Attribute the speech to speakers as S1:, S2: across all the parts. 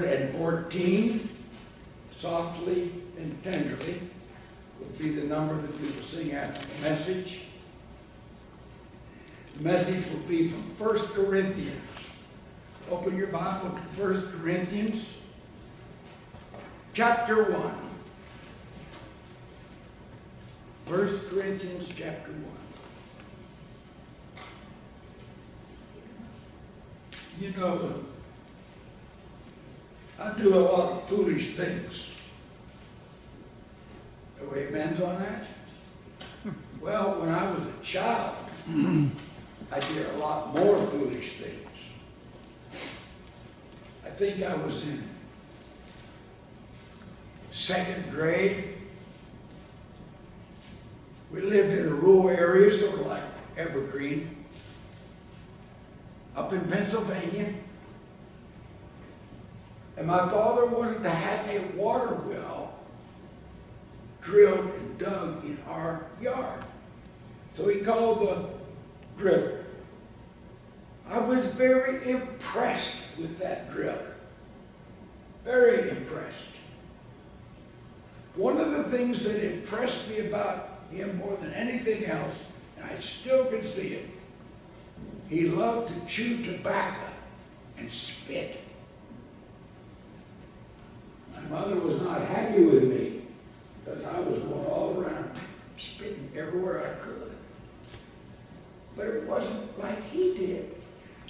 S1: 414, softly and tenderly, will be the number that we will sing after the message. The message will be from 1 Corinthians. Open your Bible to 1 Corinthians, chapter 1. 1 Corinthians, chapter 1. You know, I do a lot of foolish things. No amens on that? Well, when I was a child, I did a lot more foolish things. I think I was in 2nd grade. We lived in a rural area, sort of like Evergreen, up in Pennsylvania. And my father wanted to have a water well drilled and dug in our yard. So he called the driller. I was very impressed with that driller. Very impressed. One of the things that impressed me about him more than anything else, and I still can see it, he loved to chew tobacco and spit. My mother was not happy with me because I was going all around spitting everywhere I could. But it wasn't like he did.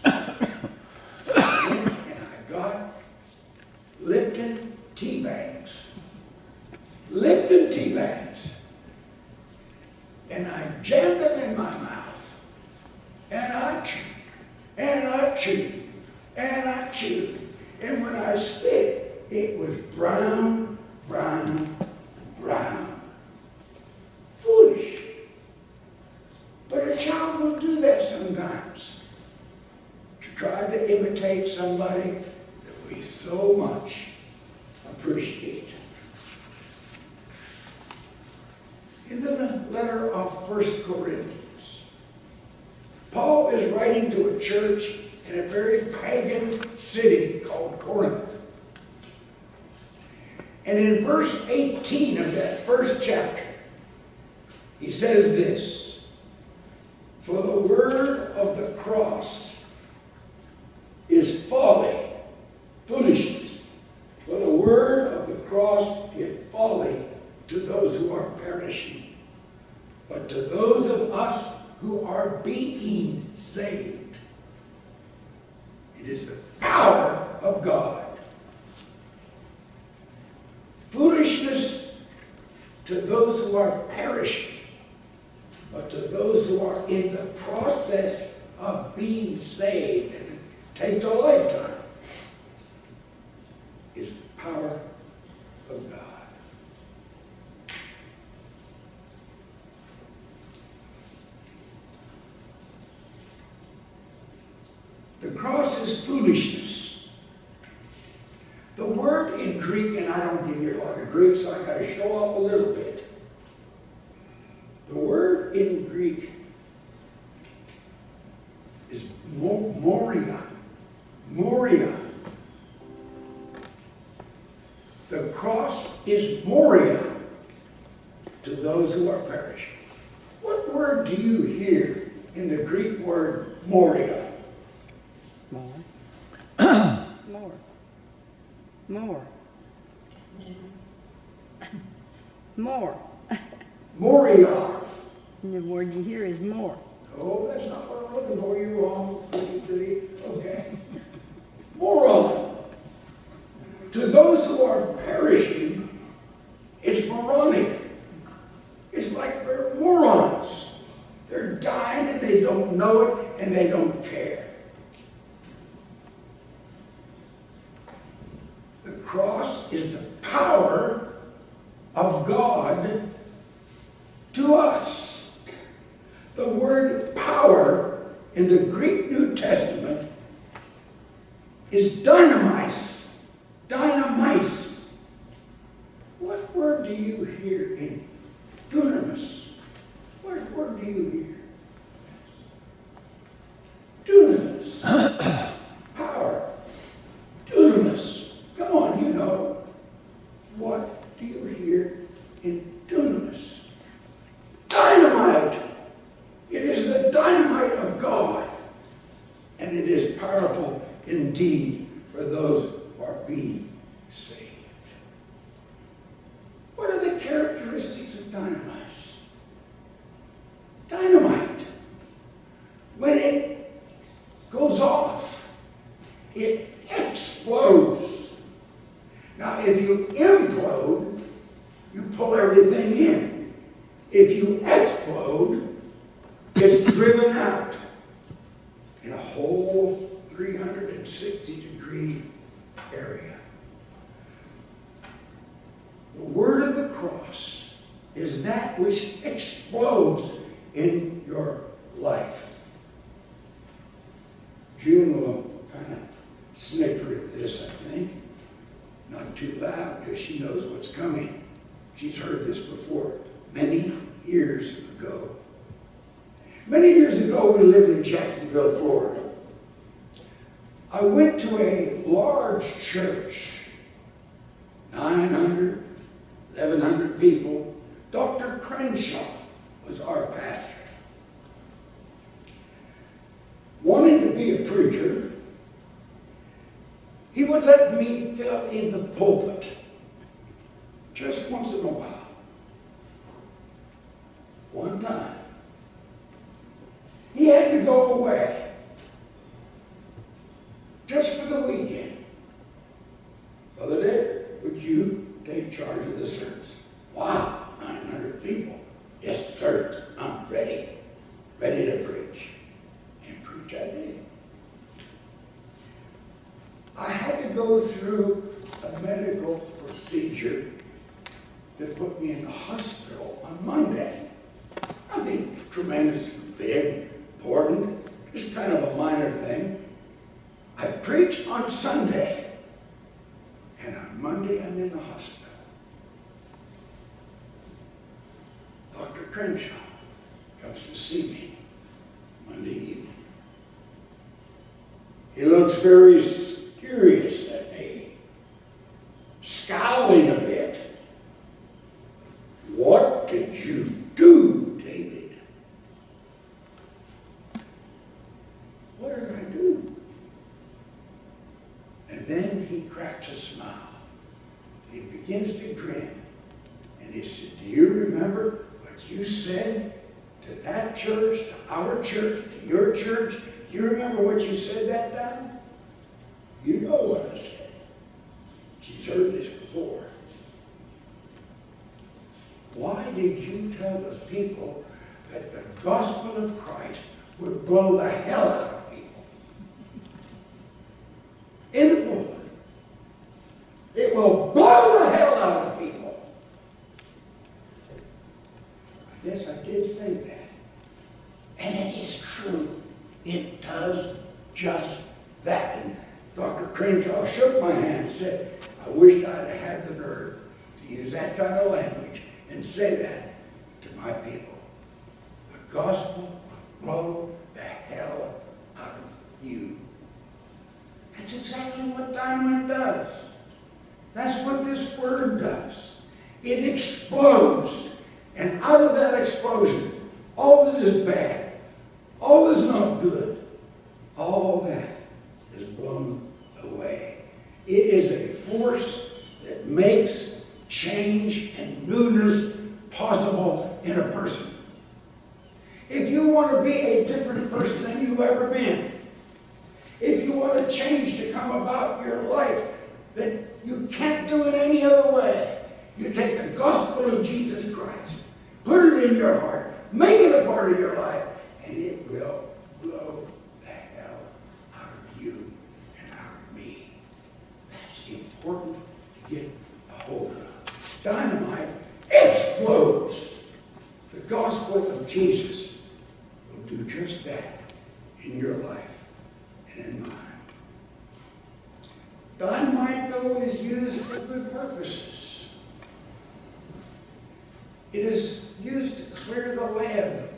S1: So I went and I got Lipton tea bags. Lipton tea bags. And I jammed them in my mouth. And I chewed. And I chewed. And I chewed. And when I spit, it was brown, brown, brown. Foolish. But a child will do that sometimes. To try to imitate somebody that we so much appreciate. In the letter of 1 Corinthians, Paul is writing to a church in a very pagan city called Corinth. And in verse 18 of that first chapter, he says this, "For the word of the cross is folly, foolishness. For the word of the cross is folly to those who are perishing. But to those of us who are being saved, it is the power of God. Foolishness to those who are perishing, but to those who are in the process of being saved, and it takes a lifetime, is the power of God." The cross is foolishness. The word in Greek, and I don't give you a lot of Greek, so I got to show off a little bit. The word in Greek is moria. Moria. The cross is moria to those who are perishing. What word do you hear in the Greek word moria?
S2: More. More. More.
S1: Moria.
S2: The word you hear is more.
S1: Oh, that's not what I'm looking for. You're wrong. Okay. Moron. To those who are perishing, it's moronic. It's like they're morons. They're dying and they don't know it and they don't care. The cross is the power of God to us. The word power in the Greek New Testament is dynamis. Dynamis. What word do you hear in dunamis? What word do you hear? Dunamis. Power. Dunamis. on, you know. What do you hear in dunamis? Dynamite! It is the dynamite of God. And it is powerful indeed for those who are being saved. What are the characteristics of dynamite? Dynamite, when it goes off, it explodes. Now, if you implode, you pull everything in. If you explode, it's driven out in a whole 360-degree area. The word of the cross is that which explodes in your life. June will kind of snicker at this, I think. Not too loud, because she knows what's coming. She's heard this before, many years ago. Many years ago, we lived in Jacksonville, Florida. I went to a large church, 900, 1,100 people. Dr. Crenshaw was our pastor. Wanting to be a preacher, he would let me fill in the pulpit just once in a while. One time, he had to go away just for the weekend. Brother Dick, would you take charge of the service? Wow, 900 people. Yes, sir, I'm ready to preach. And preach I did. I had to go through a medical procedure that put me in the hospital on Monday. Nothing tremendously big, important, just kind of a minor thing. I preach on Sunday, and on Monday I'm in the hospital. Dr. Crenshaw comes to see me Monday evening. He looks very serious at me, scowling a bit. What did you do, David? What did I do? And then he cracks a smile. He begins to grin. And he said, do you remember what you said to that church, to our church, to your church? Do you remember what you said that time? You know what I said. She's heard this before. Why did you tell the people that the gospel of Christ would blow the hell out of people? In the pulpit. It will blow the hell out of people. I guess I did say that. And it is true. It does just that. And Dr. Crenshaw shook my hand and said, I wished I'd have had the nerve to use that kind of language and say that to my people. The gospel will blow the hell out of you. That's exactly what dynamite does. That's what this word does. It explodes. And out of that explosion, all that is bad, all that's not good, all that is blown away. It is a force that makes change and newness possible in a person. If you want to be a different person than you've ever been, if you want a change to come about your life that you can't do it any other way, you take the gospel of Jesus Christ, put it in your heart, make it a part of your life, and it will blow the hell out of you and out of me. That's important to get a hold of. Dynamite explodes. The gospel of Jesus will do just that in your life and in mine. Dynamite, though, is used for good purposes. It is used to clear the land of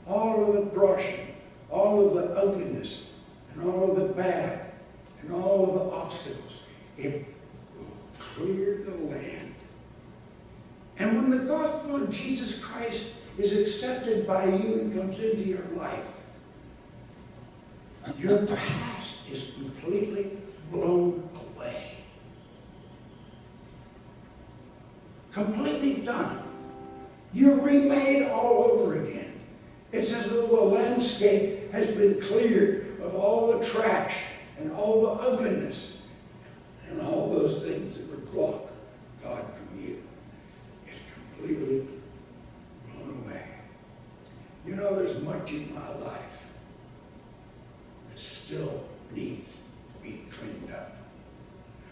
S1: all of the brushing, all of the ugliness, and all of the bad, and all of the obstacles. It will clear the land. And when the gospel of Jesus Christ is accepted by you and comes into your life, your past is completely blown away. Completely done. You're remade all over again. It's as though the landscape has been cleared of all the trash and all the ugliness and all those things that would block God from you. It's completely blown away. You know, there's much in my life that still needs to be cleaned up.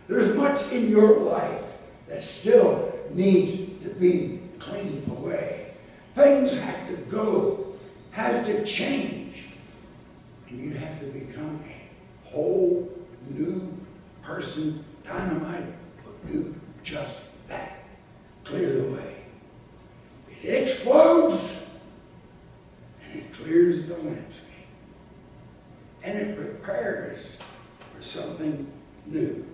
S1: There's much in your life that still needs to be cleaned away. Things have to go, have to change, and you have to become a whole new person. Dynamite will do just that. Clear the way. It explodes, and it clears the landscape. And it prepares for something new.